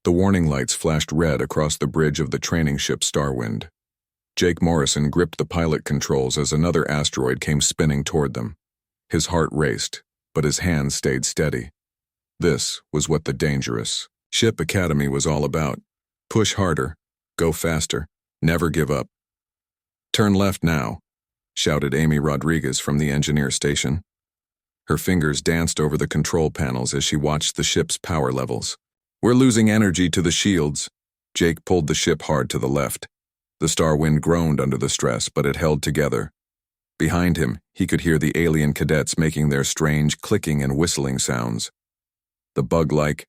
The warning lights flashed red across the bridge of the training ship Starwind. Jake Morrison gripped the pilot controls as another asteroid came spinning toward them. His heart raced, but his hands stayed steady. This was what the dangerous Ship Academy was all about. Push harder, go faster, never give up. "Turn left now," shouted Amy Rodriguez from the engineer station. Her fingers danced over the control panels as she watched the ship's power levels. "We're losing energy to the shields." Jake pulled the ship hard to the left. The Starwind groaned under the stress, but it held together. Behind him, he could hear the alien cadets making their strange clicking and whistling sounds. The bug-like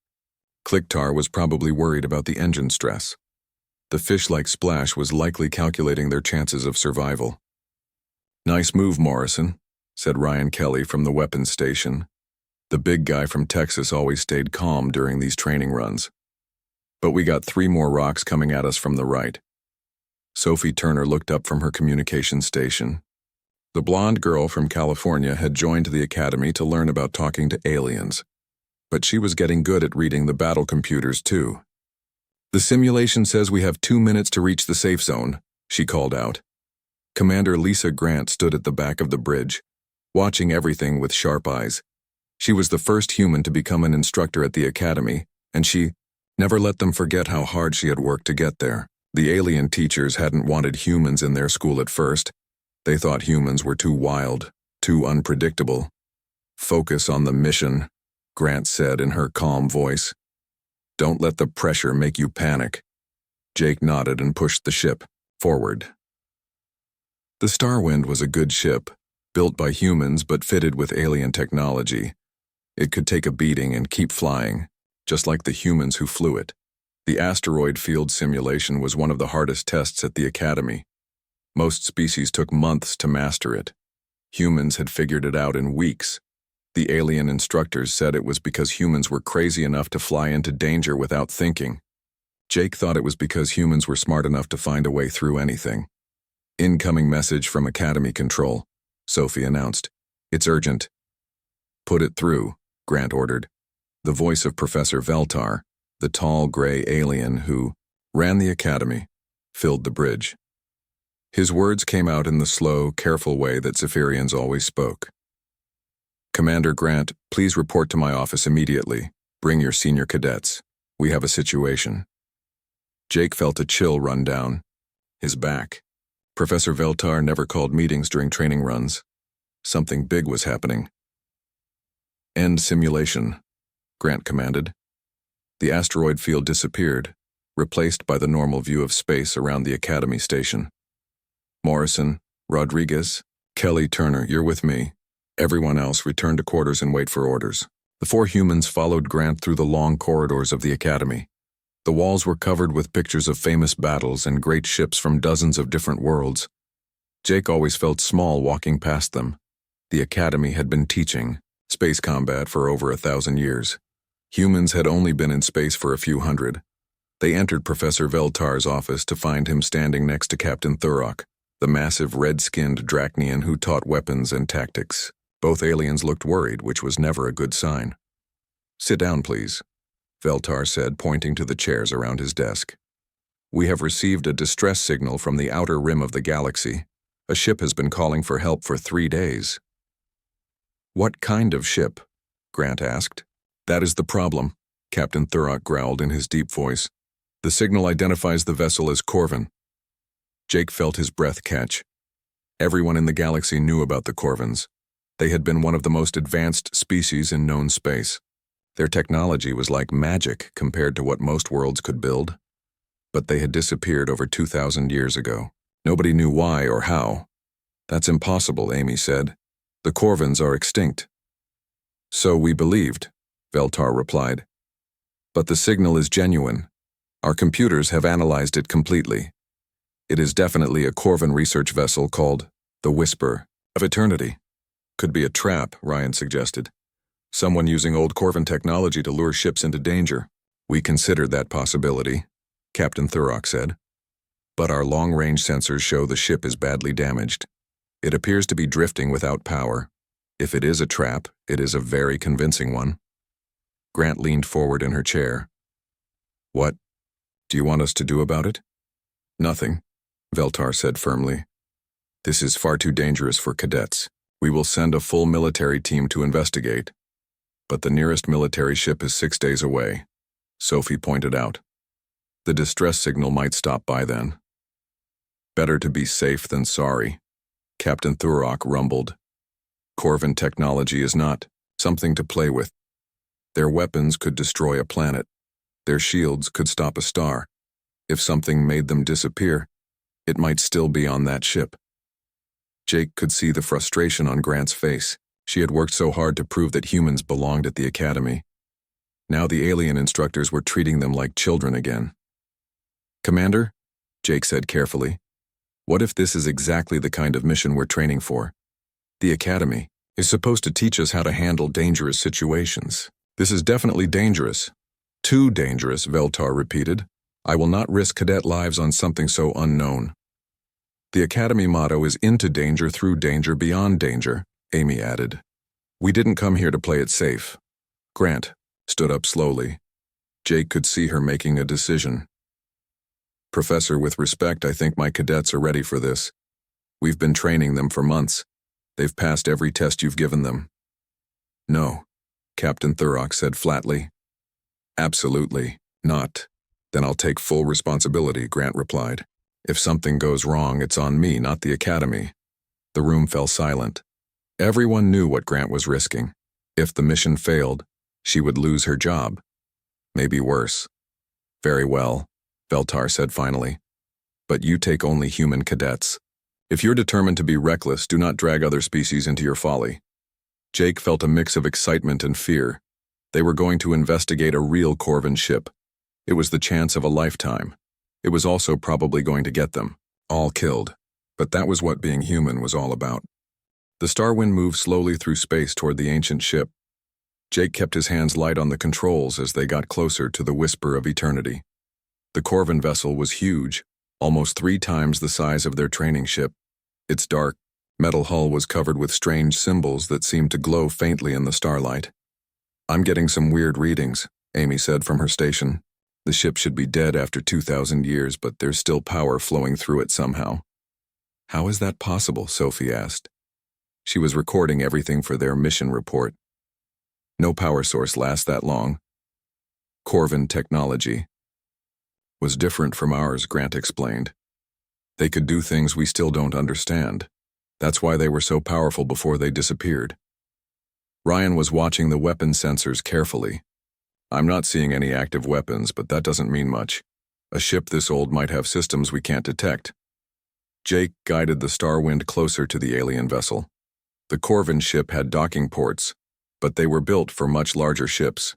Clicktar was probably worried about the engine stress. The fish-like Splash was likely calculating their chances of survival. "Nice move, Morrison," said Ryan Kelly from the weapons station. The big guy from Texas always stayed calm during these training runs. "But we got 3 more rocks coming at us from the right." Sophie Turner looked up from her communication station. The blonde girl from California had joined the academy to learn about talking to aliens. But she was getting good at reading the battle computers too. "The simulation says we have 2 minutes to reach the safe zone," she called out. Commander Lisa Grant stood at the back of the bridge, watching everything with sharp eyes. She was the first human to become an instructor at the academy, and she never let them forget how hard she had worked to get there. The alien teachers hadn't wanted humans in their school at first. They thought humans were too wild, too unpredictable. "Focus on the mission," Grant said in her calm voice. "Don't let the pressure make you panic." Jake nodded and pushed the ship forward. The Starwind was a good ship, built by humans but fitted with alien technology. It could take a beating and keep flying, just like the humans who flew it. The asteroid field simulation was one of the hardest tests at the academy. Most species took months to master it. Humans had figured it out in weeks. The alien instructors said it was because humans were crazy enough to fly into danger without thinking. Jake thought it was because humans were smart enough to find a way through anything. "Incoming message from Academy Control," Sophie announced. "It's urgent." "Put it through," Grant ordered. The voice of Professor Veltar, the tall gray alien who ran the academy, filled the bridge. His words came out in the slow, careful way that Zephyrians always spoke. "Commander Grant, please report to my office immediately. Bring your senior cadets. We have a situation." Jake felt a chill run down his back. Professor Veltar never called meetings during training runs. Something big was happening. "End simulation," Grant commanded. The asteroid field disappeared, replaced by the normal view of space around the Academy station. "Morrison, Rodriguez, Kelly, Turner, you're with me. Everyone else return to quarters and wait for orders." The 4 humans followed Grant through the long corridors of the Academy. The walls were covered with pictures of famous battles and great ships from dozens of different worlds. Jake always felt small walking past them. The Academy had been teaching space combat for over 1,000 years. Humans had only been in space for a few hundred. They entered Professor Veltar's office to find him standing next to Captain Thurok, the massive red-skinned Drachnian who taught weapons and tactics. Both aliens looked worried, which was never a good sign. "Sit down, please," Veltar said, pointing to the chairs around his desk. "We have received a distress signal from the outer rim of the galaxy. A ship has been calling for help for 3 days." "What kind of ship?" Grant asked. "That is the problem," Captain Thurok growled in his deep voice. "The signal identifies the vessel as Corvin." Jake felt his breath catch. Everyone in the galaxy knew about the Corvins. They had been one of the most advanced species in known space. Their technology was like magic compared to what most worlds could build. But they had disappeared over 2,000 years ago. Nobody knew why or how. "That's impossible," Amy said. "The Corvins are extinct." "So we believed," Veltar replied. "But the signal is genuine. Our computers have analyzed it completely. It is definitely a Corvin research vessel called the Whisper of Eternity." "Could be a trap," Ryan suggested. "Someone using old Corvin technology to lure ships into danger." "We considered that possibility," Captain Thurok said. "But our long-range sensors show the ship is badly damaged. It appears to be drifting without power. If it is a trap, it is a very convincing one." Grant leaned forward in her chair. What do you want us to do about it? Nothing, Veltar said firmly. This is far too dangerous for cadets. We will send a full military team to investigate. But the nearest military ship is 6 days away, Sophie pointed out. The distress signal might stop by then. Better to be safe than sorry, Captain Thurok rumbled. Corvin technology is not something to play with. Their weapons could destroy a planet. Their shields could stop a star. If something made them disappear, it might still be on that ship. Jake could see the frustration on Grant's face. She had worked so hard to prove that humans belonged at the academy. Now the alien instructors were treating them like children again. Commander, Jake said carefully, what if this is exactly the kind of mission we're training for? The academy is supposed to teach us how to handle dangerous situations. This is definitely dangerous. Too dangerous, Veltar repeated. I will not risk cadet lives on something so unknown. The academy motto is into danger through danger beyond danger, Amy added. We didn't come here to play it safe. Grant stood up slowly. Jake could see her making a decision. Professor, with respect, I think my cadets are ready for this. We've been training them for months. They've passed every test you've given them. No, Captain Thurok said flatly. Absolutely not. Then I'll take full responsibility, Grant replied. If something goes wrong, it's on me, not the academy. The room fell silent. Everyone knew what Grant was risking. If the mission failed, she would lose her job. Maybe worse. Very well, Veltar said finally. But you take only human cadets. If you're determined to be reckless, do not drag other species into your folly. Jake felt a mix of excitement and fear. They were going to investigate a real Corvin ship. It was the chance of a lifetime. It was also probably going to get them, all killed. But that was what being human was all about. The Starwind moved slowly through space toward the ancient ship. Jake kept his hands light on the controls as they got closer to the whisper of eternity. The Corvin vessel was huge, almost 3 times the size of their training ship. Its dark, metal hull was covered with strange symbols that seemed to glow faintly in the starlight. I'm getting some weird readings, Amy said from her station. The ship should be dead after 2,000 years, but there's still power flowing through it somehow. How is that possible? Sophie asked. She was recording everything for their mission report. No power source lasts that long. Corvin technology was different from ours, Grant explained. They could do things we still don't understand. That's why they were so powerful before they disappeared. Ryan was watching the weapon sensors carefully. I'm not seeing any active weapons, but that doesn't mean much. A ship this old might have systems we can't detect. Jake guided the Starwind closer to the alien vessel. The Corvin ship had docking ports, but they were built for much larger ships.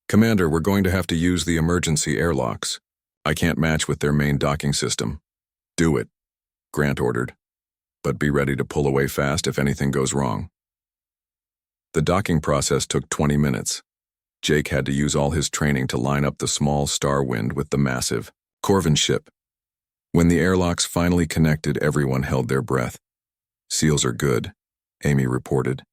Commander, we're going to have to use the emergency airlocks. I can't match with their main docking system. Do it, Grant ordered. But be ready to pull away fast if anything goes wrong. The docking process took 20 minutes. Jake had to use all his training to line up the small Starwind with the massive Corvin ship. When the airlocks finally connected, everyone held their breath. Seals are good, Amy reported.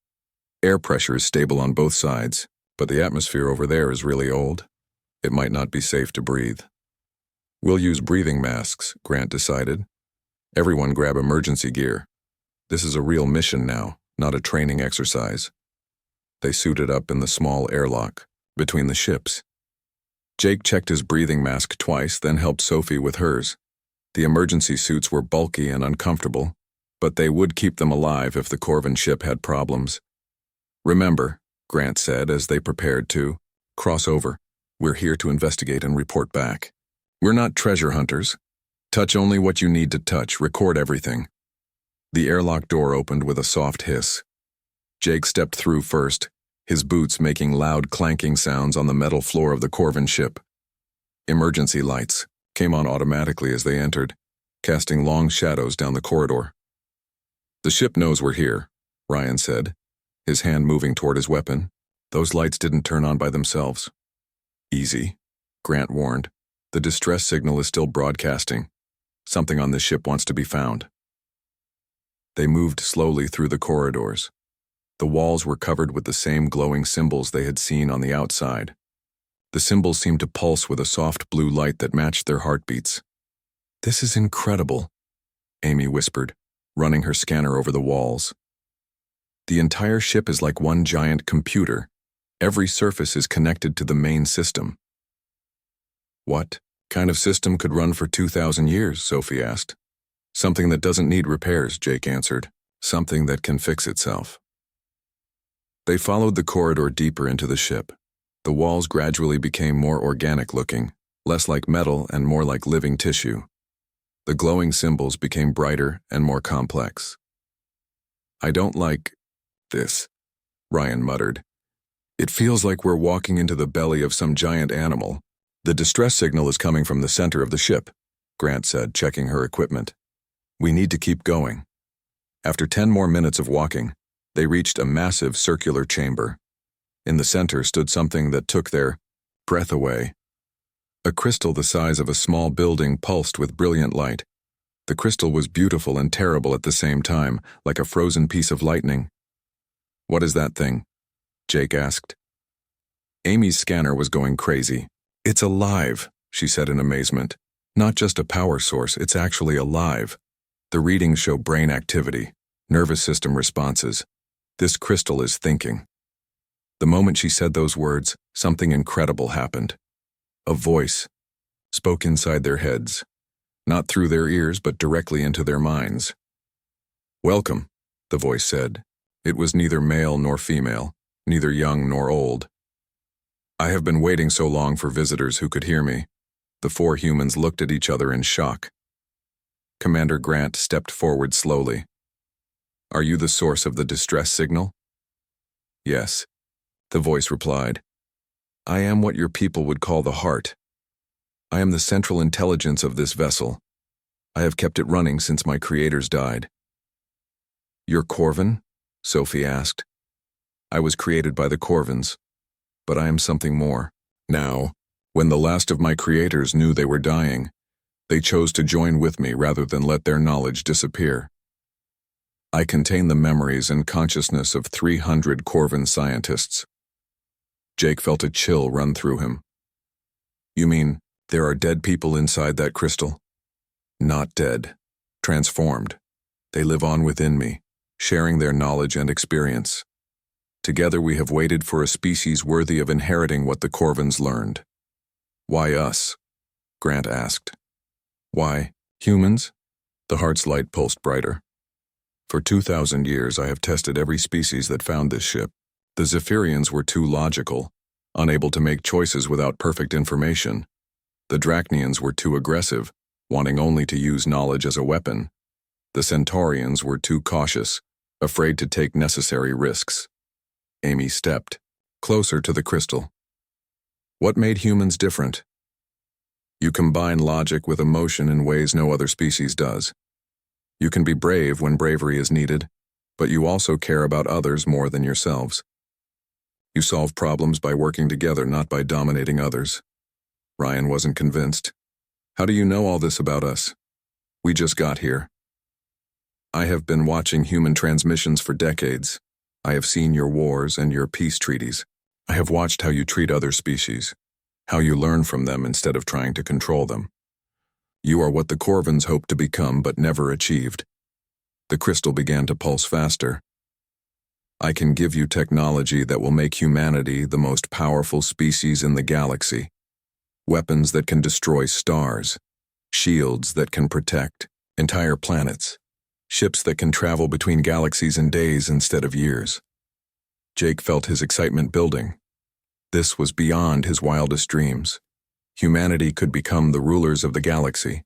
Air pressure is stable on both sides, but the atmosphere over there is really old. It might not be safe to breathe. We'll use breathing masks, Grant decided. Everyone grab emergency gear. This is a real mission now, not a training exercise. They suited up in the small airlock between the ships. Jake checked his breathing mask twice, then helped Sophie with hers. The emergency suits were bulky and uncomfortable, but they would keep them alive if the Corvin ship had problems. Remember, Grant said as they prepared to cross over, we're here to investigate and report back. We're not treasure hunters. Touch only what you need to touch, record everything. The airlock door opened with a soft hiss. Jake stepped through first, his boots making loud clanking sounds on the metal floor of the Corvin ship. Emergency lights came on automatically as they entered, casting long shadows down the corridor. The ship knows we're here, Ryan said, his hand moving toward his weapon. Those lights didn't turn on by themselves. Easy, Grant warned. The distress signal is still broadcasting. Something on this ship wants to be found. They moved slowly through the corridors. The walls were covered with the same glowing symbols they had seen on the outside. The symbols seemed to pulse with a soft blue light that matched their heartbeats. "This is incredible," Amy whispered, running her scanner over the walls. "The entire ship is like one giant computer. Every surface is connected to the main system." "What kind of system could run for 2,000 years?" Sophie asked. "Something that doesn't need repairs," Jake answered. "Something that can fix itself." They followed the corridor deeper into the ship. The walls gradually became more organic-looking, less like metal and more like living tissue. The glowing symbols became brighter and more complex. "I don't like this," Ryan muttered. "It feels like we're walking into the belly of some giant animal." "The distress signal is coming from the center of the ship," Grant said, checking her equipment. "We need to keep going." After 10 more minutes of walking, they reached a massive circular chamber. In the center stood something that took their breath away. A crystal the size of a small building pulsed with brilliant light. The crystal was beautiful and terrible at the same time, like a frozen piece of lightning. "What is that thing?" Jake asked. Amy's scanner was going crazy. "It's alive," she said in amazement. "Not just a power source, it's actually alive. The readings show brain activity, nervous system responses. This crystal is thinking." The moment she said those words, something incredible happened. A voice spoke inside their heads, not through their ears but directly into their minds. "Welcome," the voice said. It was neither male nor female, neither young nor old. "I have been waiting so long for visitors who could hear me." The 4 humans looked at each other in shock. Commander Grant stepped forward slowly. "Are you the source of the distress signal?" "Yes," the voice replied. "I am what your people would call the heart. I am the central intelligence of this vessel. I have kept it running since my creators died." "You're Corvin?" Sophie asked. "I was created by the Corvins, but I am something more. Now, when the last of my creators knew they were dying, they chose to join with me rather than let their knowledge disappear. I contain the memories and consciousness of 300 Corvin scientists." Jake felt a chill run through him. "You mean there are dead people inside that crystal?" "Not dead. Transformed. They live on within me, sharing their knowledge and experience. Together we have waited for a species worthy of inheriting what the Corvins learned." "Why us?" Grant asked. "Why, humans?" The heart's light pulsed brighter. "For 2,000 years I have tested every species that found this ship. The Zephyrians were too logical, unable to make choices without perfect information. The Drachnians were too aggressive, wanting only to use knowledge as a weapon. The Centaurians were too cautious, afraid to take necessary risks." Amy stepped closer to the crystal. "What made humans different?" "You combine logic with emotion in ways no other species does. You can be brave when bravery is needed, but you also care about others more than yourselves. You solve problems by working together, not by dominating others." Ryan wasn't convinced. "How do you know all this about us?" "We just got here." "I have been watching human transmissions for decades. I have seen your wars and your peace treaties. I have watched how you treat other species, how you learn from them instead of trying to control them. You are what the Corvins hoped to become but never achieved." The crystal began to pulse faster. "I can give you technology that will make humanity the most powerful species in the galaxy. Weapons that can destroy stars, shields that can protect entire planets, ships that can travel between galaxies in days instead of years." Jake felt his excitement building. This was beyond his wildest dreams. Humanity could become the rulers of the galaxy.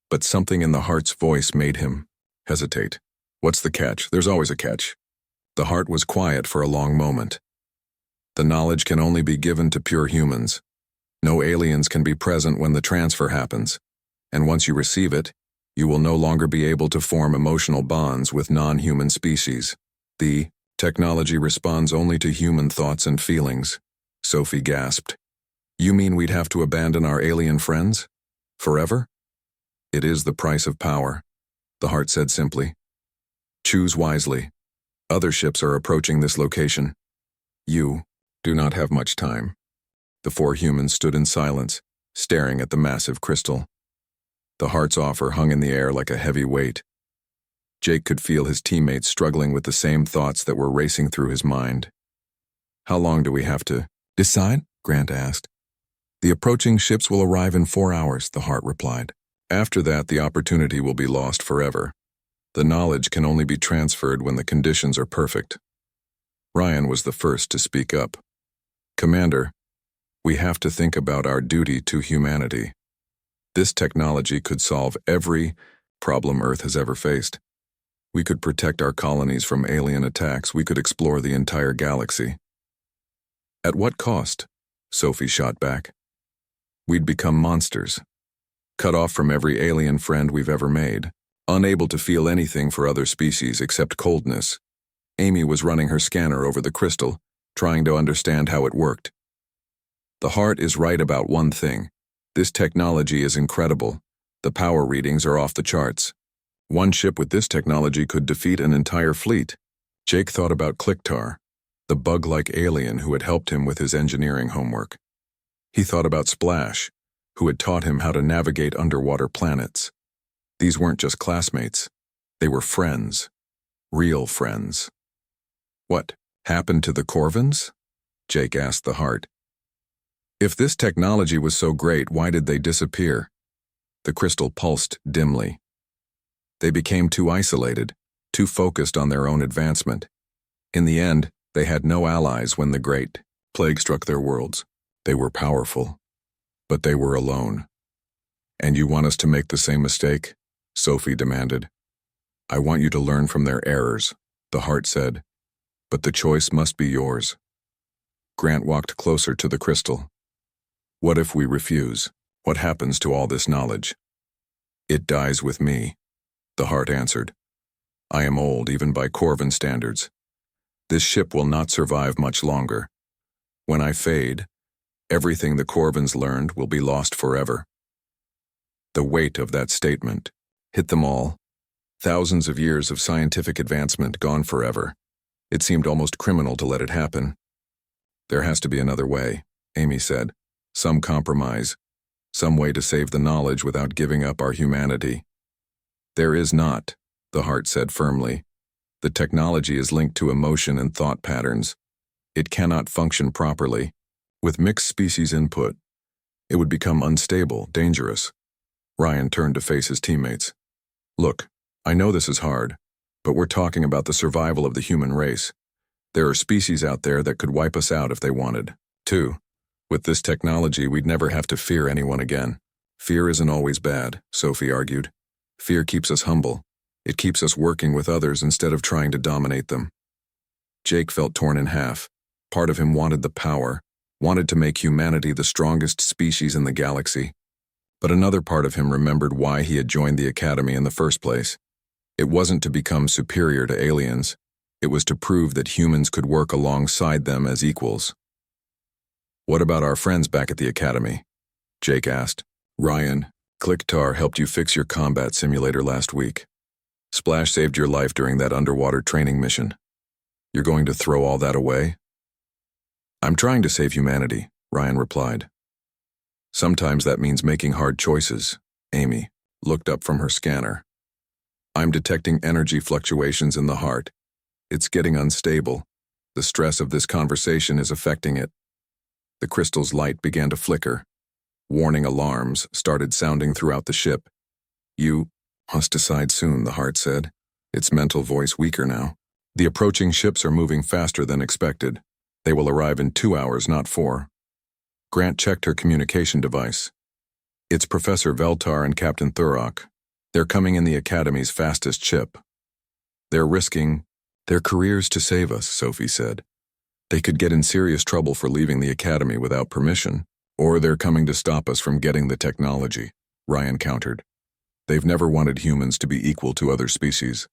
But something in the heart's voice made him hesitate. "What's the catch?" "There's always a catch." The heart was quiet for a long moment. "The knowledge can only be given to pure humans. No aliens can be present when the transfer happens, and once you receive it, you will no longer be able to form emotional bonds with non-human species. The technology responds only to human thoughts and feelings." Sophie gasped. "You mean we'd have to abandon our alien friends? Forever?" "It is the price of power," the heart said simply. "Choose wisely. Other ships are approaching this location. You do not have much time." The four humans stood in silence, staring at the massive crystal. The Heart's offer hung in the air like a heavy weight. Jake could feel his teammates struggling with the same thoughts that were racing through his mind. "How long do we have to decide?" Grant asked. "The approaching ships will arrive in 4 hours," the Heart replied. "After that, the opportunity will be lost forever. The knowledge can only be transferred when the conditions are perfect." Ryan was the first to speak up. "Commander, we have to think about our duty to humanity. This technology could solve every problem Earth has ever faced. We could protect our colonies from alien attacks. We could explore the entire galaxy." "At what cost?" Sophie shot back. "We'd become monsters, cut off from every alien friend we've ever made, unable to feel anything for other species except coldness." Amy was running her scanner over the crystal, trying to understand how it worked. "The Heart is right about one thing. This technology is incredible. The power readings are off the charts. One ship with this technology could defeat an entire fleet." Jake thought about Clicktar, the bug-like alien who had helped him with his engineering homework. He thought about Splash, who had taught him how to navigate underwater planets. These weren't just classmates. They were friends. Real friends. "What happened to the Corvins?" Jake asked the Heart. "If this technology was so great, why did they disappear?" The crystal pulsed dimly. "They became too isolated, too focused on their own advancement. In the end, they had no allies when the Great Plague struck their worlds. They were powerful, but they were alone." "And you want us to make the same mistake?" Sophie demanded. "I want you to learn from their errors," the Heart said. "But the choice must be yours." Grant walked closer to the crystal. "What if we refuse? What happens to all this knowledge?" "It dies with me," the Heart answered. "I am old, even by Corvin standards. This ship will not survive much longer. When I fade, everything the Corvins learned will be lost forever." The weight of that statement hit them all. Thousands of years of scientific advancement gone forever. It seemed almost criminal to let it happen. "There has to be another way," Amy said. "Some compromise. Some way to save the knowledge without giving up our humanity." "There is not," the Heart said firmly. "The technology is linked to emotion and thought patterns. It cannot function properly. With mixed species input, it would become unstable, dangerous." Ryan turned to face his teammates. "Look, I know this is hard, but we're talking about the survival of the human race. There are species out there that could wipe us out if they wanted to. With this technology, we'd never have to fear anyone again." "Fear isn't always bad," Sophie argued. "Fear keeps us humble. It keeps us working with others instead of trying to dominate them." Jake felt torn in half. Part of him wanted the power, wanted to make humanity the strongest species in the galaxy. But another part of him remembered why he had joined the Academy in the first place. It wasn't to become superior to aliens. It was to prove that humans could work alongside them as equals. "What about our friends back at the Academy?" Jake asked. "Ryan, Clicktar helped you fix your combat simulator last week. Splash saved your life during that underwater training mission. You're going to throw all that away?" "I'm trying to save humanity," Ryan replied. "Sometimes that means making hard choices." Amy looked up from her scanner. "I'm detecting energy fluctuations in the Heart. It's getting unstable. The stress of this conversation is affecting it." The crystal's light began to flicker. Warning alarms started sounding throughout the ship. "You must decide soon," the Heart said, its mental voice weaker now. "The approaching ships are moving faster than expected. They will arrive in 2 hours, not 4. Grant checked her communication device. "It's Professor Veltar and Captain Thurok. They're coming in the Academy's fastest ship. They're risking their careers to save us," Sophie said. "They could get in serious trouble for leaving the Academy without permission, or they're coming to stop us from getting the technology," Ryan countered. "They've never wanted humans to be equal to other species.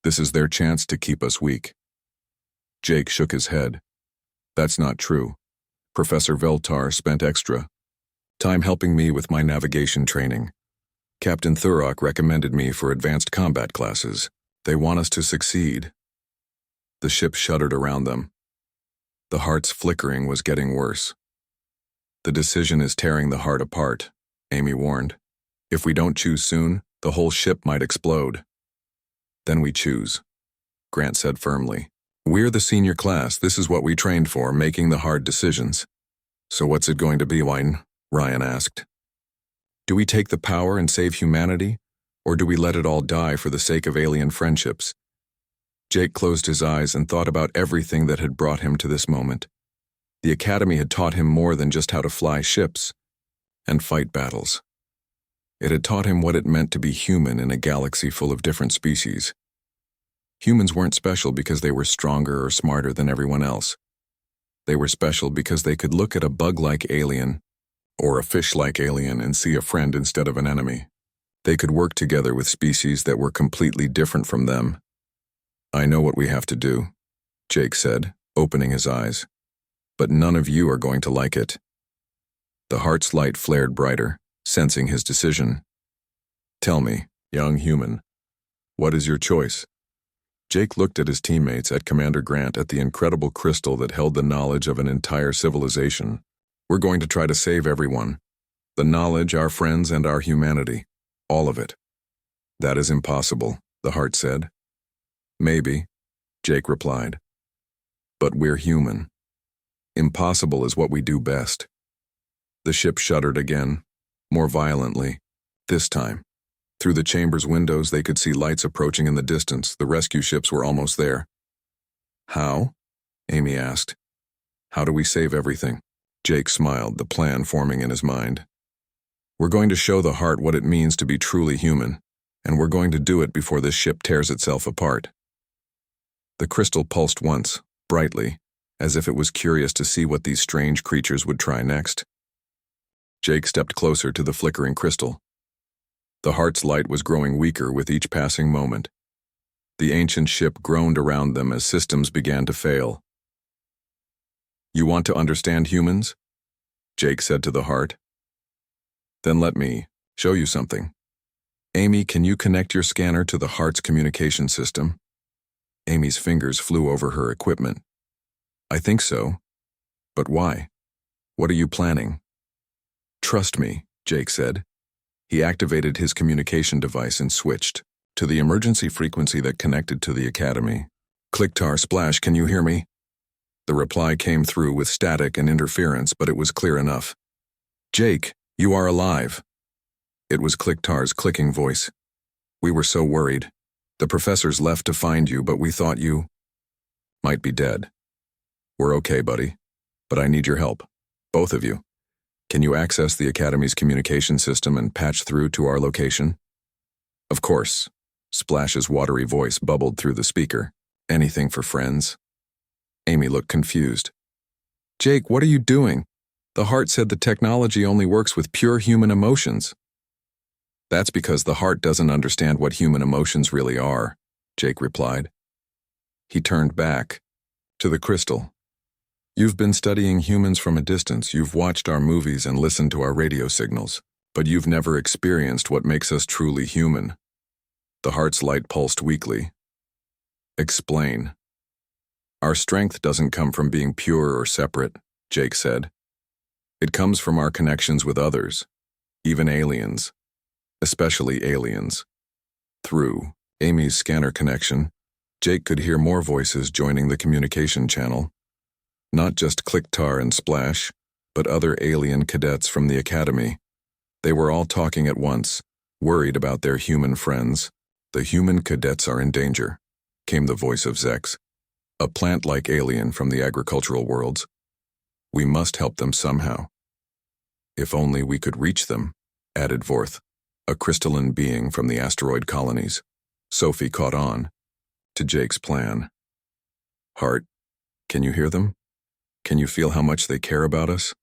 This is their chance to keep us weak." Jake shook his head. "That's not true. Professor Veltar spent extra time helping me with my navigation training. Captain Thurok recommended me for advanced combat classes. They want us to succeed." The ship shuddered around them. The Heart's flickering was getting worse. The decision is tearing the heart apart, Amy warned. If we don't choose soon, the whole ship might explode. Then we choose, Grant said firmly. We're the senior class. This is what we trained for, making the hard decisions. So what's it going to be, Wayne? Ryan asked. Do we take the power and save humanity, or do we let it all die for the sake of alien friendships? Jake closed his eyes and thought about everything that had brought him to this moment. The Academy had taught him more than just how to fly ships and fight battles. It had taught him what it meant to be human in a galaxy full of different species. Humans weren't special because they were stronger or smarter than everyone else. They were special because they could look at a bug-like alien or a fish-like alien and see a friend instead of an enemy. They could work together with species that were completely different from them. I know what we have to do, Jake said, opening his eyes. But none of you are going to like it. The heart's light flared brighter, sensing his decision. Tell me, young human, what is your choice? Jake looked at his teammates, at Commander Grant, at the incredible crystal that held the knowledge of an entire civilization. We're going to try to save everyone. The knowledge, our friends, and our humanity. All of it. That is impossible, the heart said. Maybe, Jake replied. But we're human. Impossible is what we do best. The ship shuddered again, more violently, this time. Through the chamber's windows, they could see lights approaching in the distance. The rescue ships were almost there. How? Amy asked. How do we save everything? Jake smiled, the plan forming in his mind. We're going to show the heart what it means to be truly human, and we're going to do it before this ship tears itself apart. The crystal pulsed once, brightly, as if it was curious to see what these strange creatures would try next. Jake stepped closer to the flickering crystal. The heart's light was growing weaker with each passing moment. The ancient ship groaned around them as systems began to fail. You want to understand humans? Jake said to the heart. Then let me show you something. Amy, can you connect your scanner to the heart's communication system? Amy's fingers flew over her equipment. I think so. But why? What are you planning? Trust me, Jake said. He activated his communication device and switched to the emergency frequency that connected to the Academy. Clicktar Splash, can you hear me? The reply came through with static and interference, but it was clear enough. Jake, you are alive. It was Clicktar's clicking voice. We were so worried. The professors left to find you, but we thought you might be dead. We're okay, buddy. But I need your help. Both of you. Can you access the Academy's communication system and patch through to our location? Of course. Splash's watery voice bubbled through the speaker. Anything for friends? Amy looked confused. Jake, what are you doing? The heart said the technology only works with pure human emotions. That's because the heart doesn't understand what human emotions really are, Jake replied. He turned back to the crystal. You've been studying humans from a distance. You've watched our movies and listened to our radio signals, but you've never experienced what makes us truly human. The heart's light pulsed weakly. Explain. Our strength doesn't come from being pure or separate, Jake said. It comes from our connections with others, even aliens, especially aliens. Through Amy's scanner connection, Jake could hear more voices joining the communication channel. Not just Clicktar and Splash, but other alien cadets from the Academy. They were all talking at once, worried about their human friends. The human cadets are in danger, came the voice of Zex, a plant-like alien from the agricultural worlds. We must help them somehow. If only we could reach them, added Vorth, a crystalline being from the asteroid colonies. Sophie caught on to Jake's plan. Heart, can you hear them? Can you feel how much they care about us?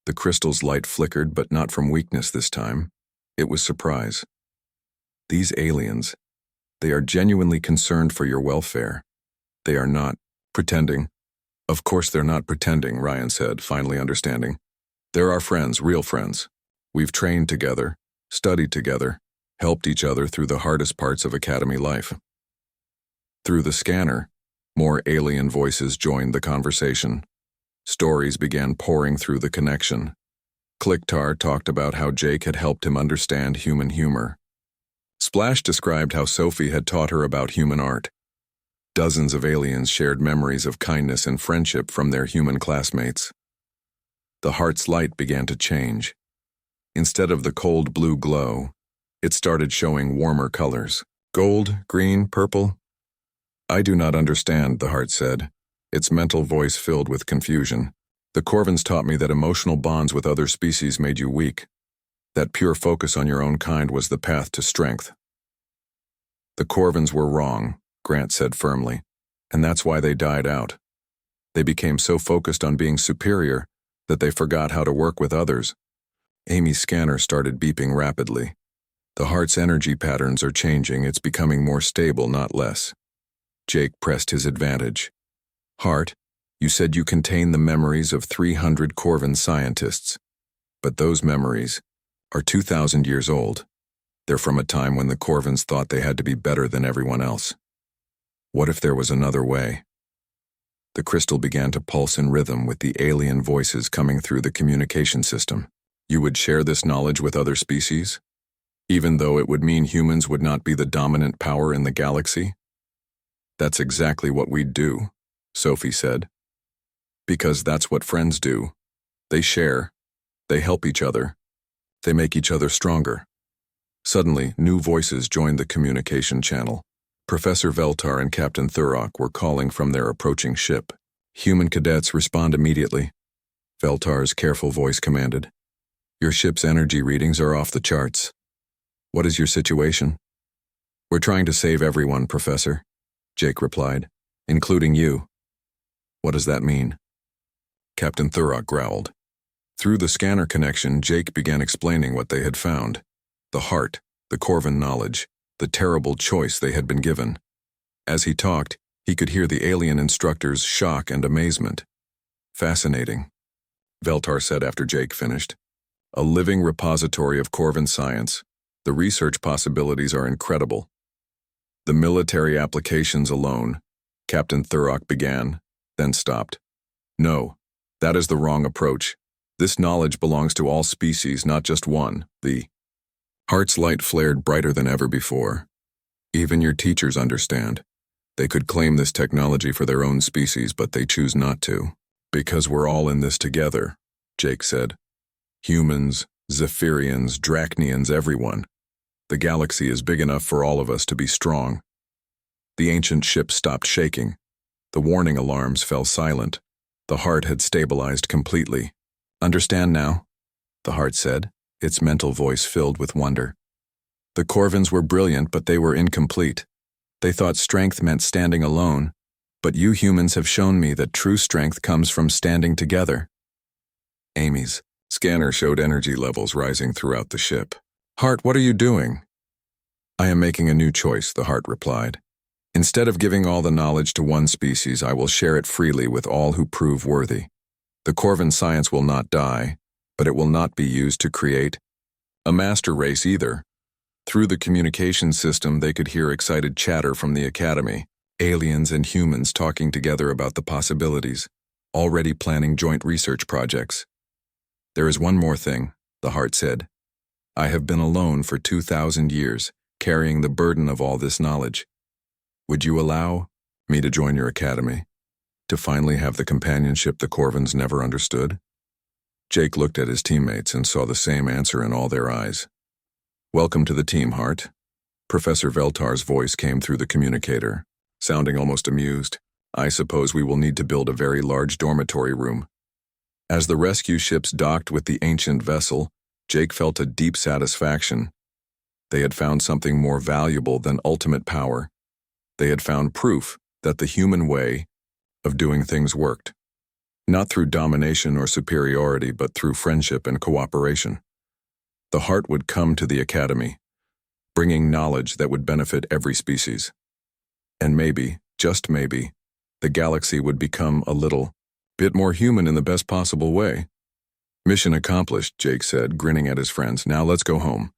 The crystal's light flickered, but not from weakness this time. It was surprise. These aliens, they are genuinely concerned for your welfare. They are not pretending. Of course they're not pretending, Ryan said, finally understanding. They're our friends, real friends. We've trained together, studied together, helped each other through the hardest parts of Academy life. Through the scanner, more alien voices joined the conversation. Stories began pouring through the connection. Clicktar talked about how Jake had helped him understand human humor. Splash described how Sophie had taught her about human art. Dozens of aliens shared memories of kindness and friendship from their human classmates. The heart's light began to change. Instead of the cold blue glow, it started showing warmer colors. Gold, green, purple. I do not understand, the heart said, its mental voice filled with confusion. The Corvins taught me that emotional bonds with other species made you weak. That pure focus on your own kind was the path to strength. The Corvins were wrong, Grant said firmly, and that's why they died out. They became so focused on being superior that they forgot how to work with others. Amy's scanner started beeping rapidly. The heart's energy patterns are changing. It's becoming more stable, not less. Jake pressed his advantage. Heart, you said you contain the memories of 300 Corvin scientists. But those memories are 2,000 years old. They're from a time when the Corvins thought they had to be better than everyone else. What if there was another way? The crystal began to pulse in rhythm with the alien voices coming through the communication system. You would share this knowledge with other species? Even though it would mean humans would not be the dominant power in the galaxy? That's exactly what we'd do, Sophie said. Because that's what friends do. They share. They help each other. They make each other stronger. Suddenly, new voices joined the communication channel. Professor Veltar and Captain Thurok were calling from their approaching ship. Human cadets, respond immediately. Veltar's careful voice commanded. Your ship's energy readings are off the charts. What is your situation? We're trying to save everyone, Professor, Jake replied, including you. What does that mean? Captain Thurok growled. Through the scanner connection, Jake began explaining what they had found. The heart, the Corvin knowledge, the terrible choice they had been given. As he talked, he could hear the alien instructor's shock and amazement. Fascinating, Veltar said after Jake finished. A living repository of Corvin science. The research possibilities are incredible. The military applications alone, Captain Thurok began, then stopped. No, that is the wrong approach. This knowledge belongs to all species, not just one. The heart's light flared brighter than ever before. Even your teachers understand. They could claim this technology for their own species, but they choose not to. Because we're all in this together, Jake said. Humans, Zephyrians, Drachnians, everyone. The galaxy is big enough for all of us to be strong. The ancient ship stopped shaking. The warning alarms fell silent. The heart had stabilized completely. Understand now? The heart said, its mental voice filled with wonder. The Corvins were brilliant, but they were incomplete. They thought strength meant standing alone, but you humans have shown me that true strength comes from standing together. Amy's scanner showed energy levels rising throughout the ship. Heart, what are you doing? I am making a new choice, the heart replied. Instead of giving all the knowledge to one species, I will share it freely with all who prove worthy. The Corvin science will not die, but it will not be used to create a master race either. Through the communication system, they could hear excited chatter from the academy, aliens and humans talking together about the possibilities, already planning joint research projects. There is one more thing, the heart said. I have been alone for 2,000 years, carrying the burden of all this knowledge. Would you allow me to join your academy, to finally have the companionship the Corvins never understood? Jake looked at his teammates and saw the same answer in all their eyes. Welcome to the team, Hart. Professor Veltar's voice came through the communicator, sounding almost amused. I suppose we will need to build a very large dormitory room. As the rescue ships docked with the ancient vessel, Jake felt a deep satisfaction. They had found something more valuable than ultimate power. They had found proof that the human way of doing things worked. Not through domination or superiority, but through friendship and cooperation. The heart would come to the academy, bringing knowledge that would benefit every species. And maybe, just maybe, the galaxy would become a little bit more human in the best possible way. Mission accomplished, Jake said, grinning at his friends. Now let's go home.